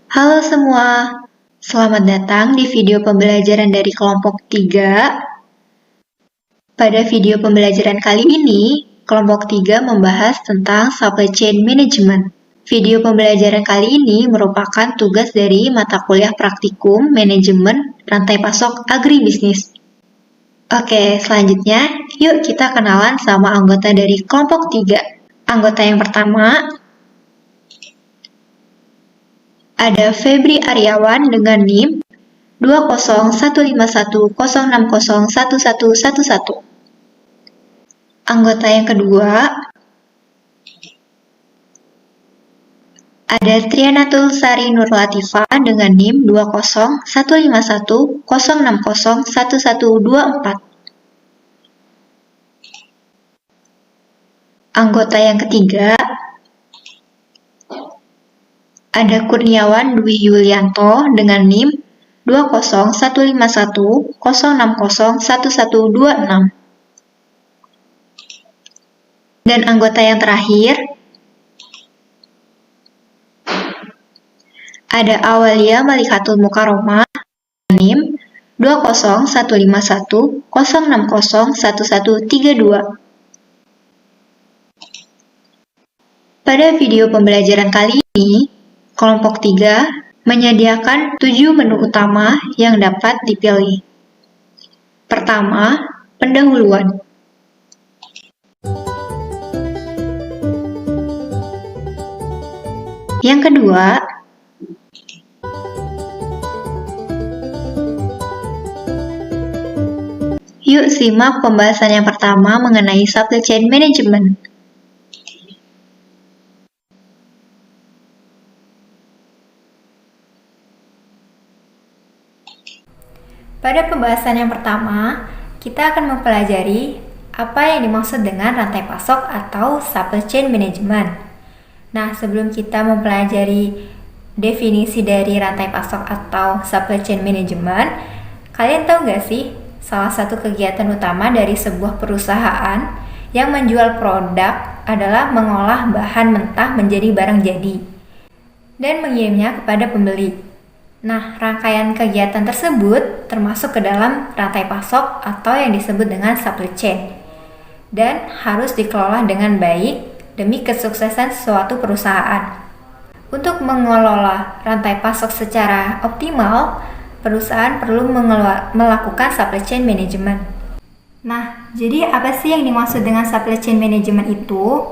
Halo semua, selamat datang di video pembelajaran dari kelompok 3. Pada video pembelajaran kali ini, kelompok 3 membahas tentang supply chain management. Video pembelajaran kali ini merupakan tugas dari mata kuliah praktikum manajemen rantai pasok agribisnis. Oke, selanjutnya yuk kita kenalan sama anggota dari kelompok 3. Anggota yang pertama ada Febri Aryawan dengan NIM 2015106011111. Anggota yang kedua ada Trianatul Sari Nur Latifah dengan NIM 2015106011124. Anggota yang ketiga ada Kurniawan Dwi Yulianto dengan NIM 2015106011126. Dan anggota yang terakhir ada Awalia Malikatul Mukaromah NIM 2015106011132. Pada video pembelajaran kali ini, kelompok 3 menyediakan 7 menu utama yang dapat dipilih. Pertama, pendahuluan. Yang kedua, yuk simak pembahasan yang pertama mengenai supply chain management. Pada pembahasan yang pertama, kita akan mempelajari apa yang dimaksud dengan rantai pasok atau supply chain management. Nah, sebelum kita mempelajari definisi dari rantai pasok atau supply chain management, kalian tahu nggak sih salah satu kegiatan utama dari sebuah perusahaan yang menjual produk adalah mengolah bahan mentah menjadi barang jadi dan mengirimnya kepada pembeli. Nah, rangkaian kegiatan tersebut termasuk ke dalam rantai pasok atau yang disebut dengan supply chain dan harus dikelola dengan baik demi kesuksesan suatu perusahaan. Untuk mengelola rantai pasok secara optimal, perusahaan perlu melakukan supply chain management. Nah, jadi apa sih yang dimaksud dengan supply chain management itu?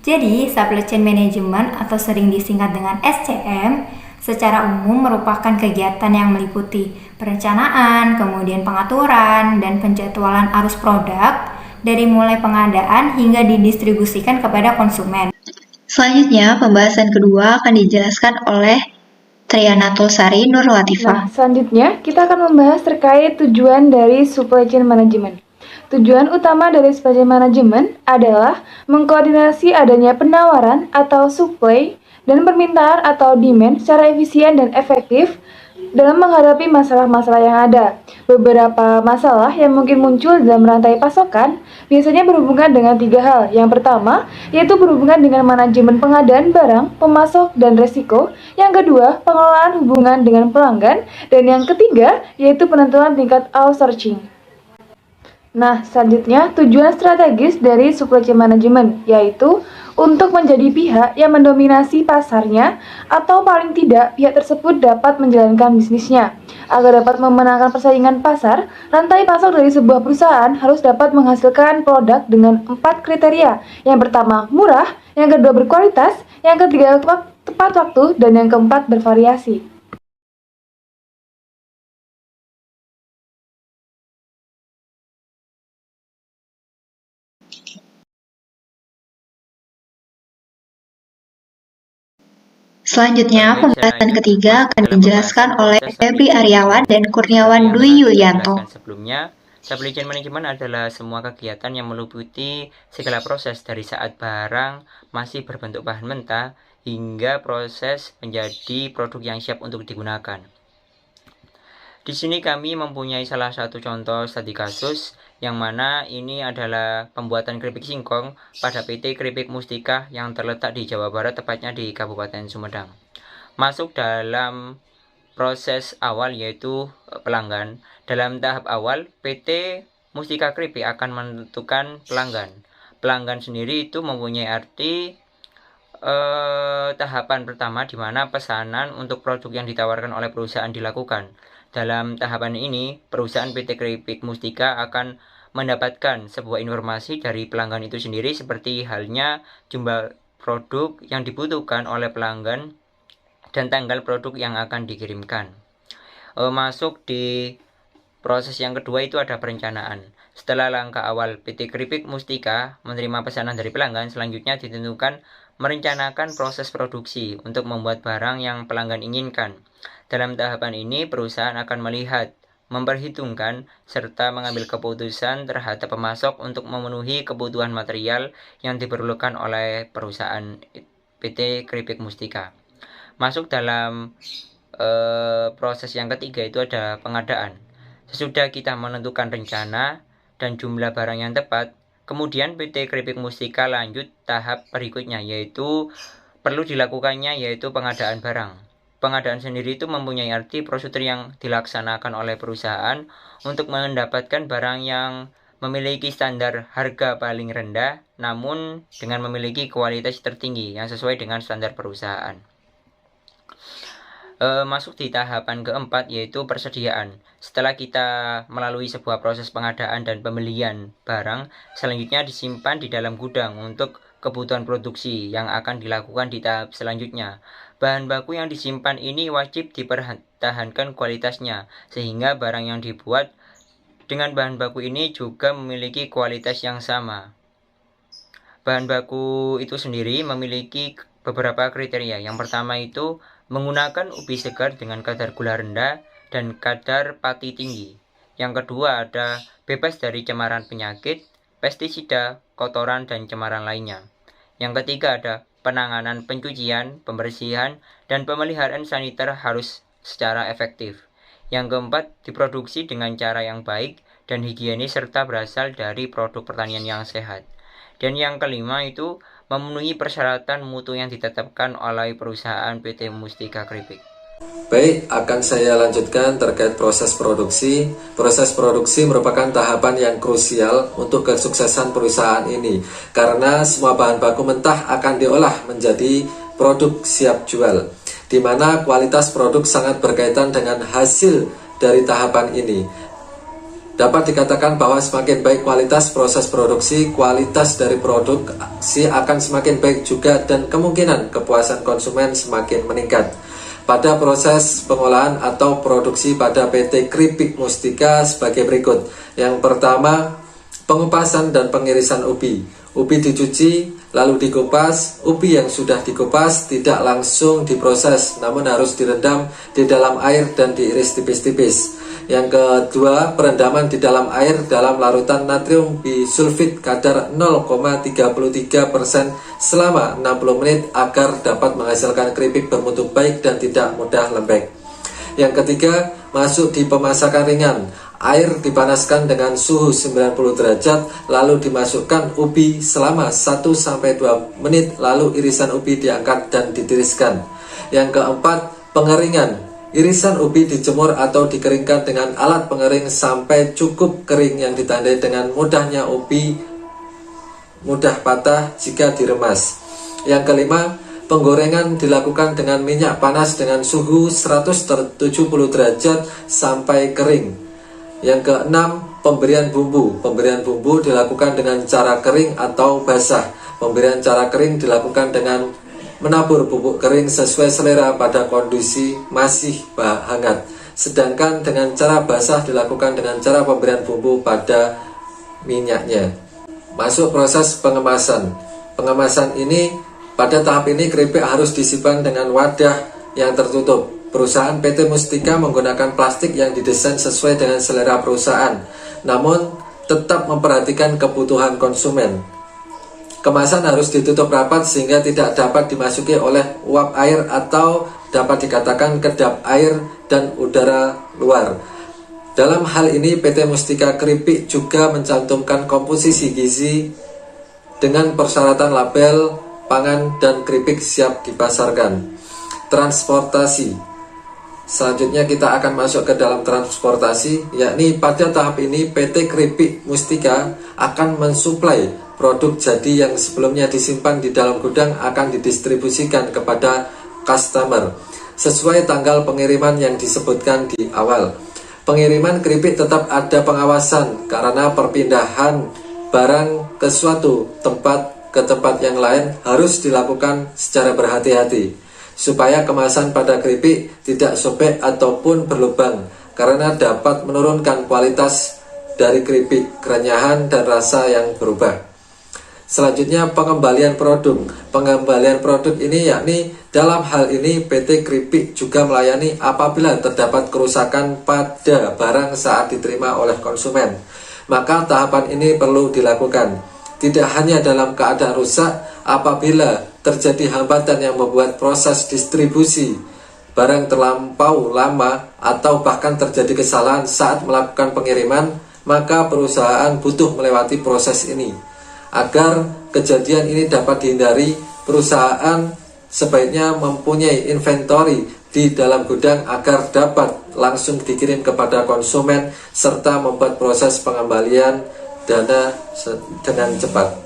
Jadi, supply chain management atau sering disingkat dengan SCM secara umum merupakan kegiatan yang meliputi perencanaan, kemudian pengaturan, dan penjadwalan arus produk dari mulai pengadaan hingga didistribusikan kepada konsumen. Selanjutnya, pembahasan kedua akan dijelaskan oleh Trianatul Sari Nur Latifah. Nah, selanjutnya kita akan membahas terkait tujuan dari supply chain management. Tujuan utama dari supply chain management adalah mengkoordinasi adanya penawaran atau supply dan permintaan atau demand secara efisien dan efektif dalam menghadapi masalah-masalah yang ada. Beberapa masalah yang mungkin muncul dalam rantai pasokan biasanya berhubungan dengan 3 hal. Yang pertama, yaitu berhubungan dengan manajemen pengadaan barang, pemasok, dan resiko. Yang kedua, pengelolaan hubungan dengan pelanggan. Dan yang ketiga, yaitu penentuan tingkat outsourcing. Nah, selanjutnya tujuan strategis dari supply chain management yaitu untuk menjadi pihak yang mendominasi pasarnya atau paling tidak pihak tersebut dapat menjalankan bisnisnya. Agar dapat memenangkan persaingan pasar, rantai pasok dari sebuah perusahaan harus dapat menghasilkan produk dengan 4 kriteria. Yang pertama, murah, yang kedua berkualitas, yang ketiga tepat waktu, dan yang keempat bervariasi. Selanjutnya, pembahasan ketiga akan dijelaskan oleh Febri Aryawan dan Kurniawan Dwi Yulianto. Sebelumnya, supply chain management adalah semua kegiatan yang meliputi segala proses dari saat barang masih berbentuk bahan mentah hingga proses menjadi produk yang siap untuk digunakan. Di sini kami mempunyai salah satu contoh studi kasus yang mana ini adalah pembuatan keripik singkong pada PT Kripik Mustika yang terletak di Jawa Barat, tepatnya di Kabupaten Sumedang. Masuk dalam proses awal yaitu pelanggan. Dalam tahap awal, PT Mustika Kripik akan menentukan pelanggan. Pelanggan sendiri itu mempunyai arti tahapan pertama di mana pesanan untuk produk yang ditawarkan oleh perusahaan dilakukan. Dalam tahapan ini, perusahaan PT Kripik Mustika akan mendapatkan sebuah informasi dari pelanggan itu sendiri, seperti halnya jumlah produk yang dibutuhkan oleh pelanggan dan tanggal produk yang akan dikirimkan. Masuk di proses yang kedua itu ada perencanaan. Setelah langkah awal PT Kripik Mustika menerima pesanan dari pelanggan, selanjutnya ditentukan merencanakan proses produksi untuk membuat barang yang pelanggan inginkan. Dalam tahapan ini, perusahaan akan melihat, memperhitungkan, serta mengambil keputusan terhadap pemasok untuk memenuhi kebutuhan material yang diperlukan oleh perusahaan PT Kripik Mustika. Masuk dalam proses yang ketiga itu ada pengadaan. Sesudah kita menentukan rencana dan jumlah barang yang tepat, kemudian PT Kripik Mustika lanjut tahap berikutnya, yaitu perlu dilakukannya yaitu pengadaan barang. Pengadaan sendiri itu mempunyai arti prosedur yang dilaksanakan oleh perusahaan untuk mendapatkan barang yang memiliki standar harga paling rendah, namun dengan memiliki kualitas tertinggi yang sesuai dengan standar perusahaan. Masuk di tahapan keempat yaitu persediaan. Setelah kita melalui sebuah proses pengadaan dan pembelian barang, selanjutnya disimpan di dalam gudang untuk kebutuhan produksi yang akan dilakukan di tahap selanjutnya. Bahan baku yang disimpan ini wajib dipertahankan kualitasnya, sehingga barang yang dibuat dengan bahan baku ini juga memiliki kualitas yang sama. Bahan baku itu sendiri memiliki beberapa kriteria. Yang pertama itu menggunakan ubi segar dengan kadar gula rendah dan kadar pati tinggi. Yang kedua ada bebas dari cemaran penyakit, pestisida, kotoran, dan cemaran lainnya. Yang ketiga ada penanganan pencucian, pembersihan, dan pemeliharaan saniter harus secara efektif. Yang keempat, diproduksi dengan cara yang baik dan higienis serta berasal dari produk pertanian yang sehat. Dan yang kelima itu memenuhi persyaratan mutu yang ditetapkan oleh perusahaan PT Mustika Kripik. Baik, akan saya lanjutkan terkait proses produksi. Proses produksi merupakan tahapan yang krusial untuk kesuksesan perusahaan ini, karena semua bahan baku mentah akan diolah menjadi produk siap jual, di mana kualitas produk sangat berkaitan dengan hasil dari tahapan ini. Dapat dikatakan bahwa semakin baik kualitas proses produksi, kualitas dari produksi akan semakin baik juga, dan kemungkinan kepuasan konsumen semakin meningkat. Pada proses pengolahan atau produksi pada PT Kripik Mustika sebagai berikut. Yang pertama, pengupasan dan pengirisan ubi. Ubi dicuci, lalu dikupas. Ubi yang sudah dikupas tidak langsung diproses, namun harus direndam di dalam air dan diiris tipis-tipis. Yang kedua, perendaman di dalam air dalam larutan natrium bisulfit kadar 0,33% selama 60 menit agar dapat menghasilkan keripik bermutu baik dan tidak mudah lembek. Yang ketiga, masuk di pemasakan ringan. Air dipanaskan dengan suhu 90 derajat, lalu dimasukkan ubi selama 1-2 menit, lalu irisan ubi diangkat dan ditiriskan. Yang keempat, pengeringan. Irisan ubi dijemur atau dikeringkan dengan alat pengering sampai cukup kering yang ditandai dengan mudahnya ubi mudah patah jika diremas. Yang kelima, penggorengan dilakukan dengan minyak panas dengan suhu 170 derajat sampai kering. Yang keenam, pemberian bumbu. Pemberian bumbu dilakukan dengan cara kering atau basah. Pemberian cara kering dilakukan dengan menabur bubuk kering sesuai selera pada kondisi masih hangat. Sedangkan dengan cara basah dilakukan dengan cara pemberian bumbu pada minyaknya. Masuk proses pengemasan. Pengemasan ini, pada tahap ini keripik harus disimpan dengan wadah yang tertutup. Perusahaan PT Mustika menggunakan plastik yang didesain sesuai dengan selera perusahaan, namun tetap memperhatikan kebutuhan konsumen. Kemasan harus ditutup rapat sehingga tidak dapat dimasuki oleh uap air atau dapat dikatakan kedap air dan udara luar. Dalam hal ini PT Mustika Kripik juga mencantumkan komposisi gizi dengan persyaratan label pangan dan keripik siap dipasarkan. Transportasi. Selanjutnya kita akan masuk ke dalam transportasi, yakni pada tahap ini PT Kripik Mustika akan mensuplai produk jadi yang sebelumnya disimpan di dalam gudang akan didistribusikan kepada customer sesuai tanggal pengiriman yang disebutkan di awal. Pengiriman keripik tetap ada pengawasan karena perpindahan barang ke suatu tempat ke tempat yang lain harus dilakukan secara berhati-hati supaya kemasan pada keripik tidak sobek ataupun berlubang karena dapat menurunkan kualitas dari keripik, kerenyahan dan rasa yang berubah. Selanjutnya pengembalian produk. Pengembalian produk ini yakni dalam hal ini PT Kripik juga melayani apabila terdapat kerusakan pada barang saat diterima oleh konsumen. Maka tahapan ini perlu dilakukan. Tidak hanya dalam keadaan rusak, apabila terjadi hambatan yang membuat proses distribusi barang terlampau lama atau bahkan terjadi kesalahan saat melakukan pengiriman, maka perusahaan butuh melewati proses ini. Agar kejadian ini dapat dihindari, perusahaan sebaiknya mempunyai inventory di dalam gudang agar dapat langsung dikirim kepada konsumen serta membuat proses pengembalian dana dengan cepat.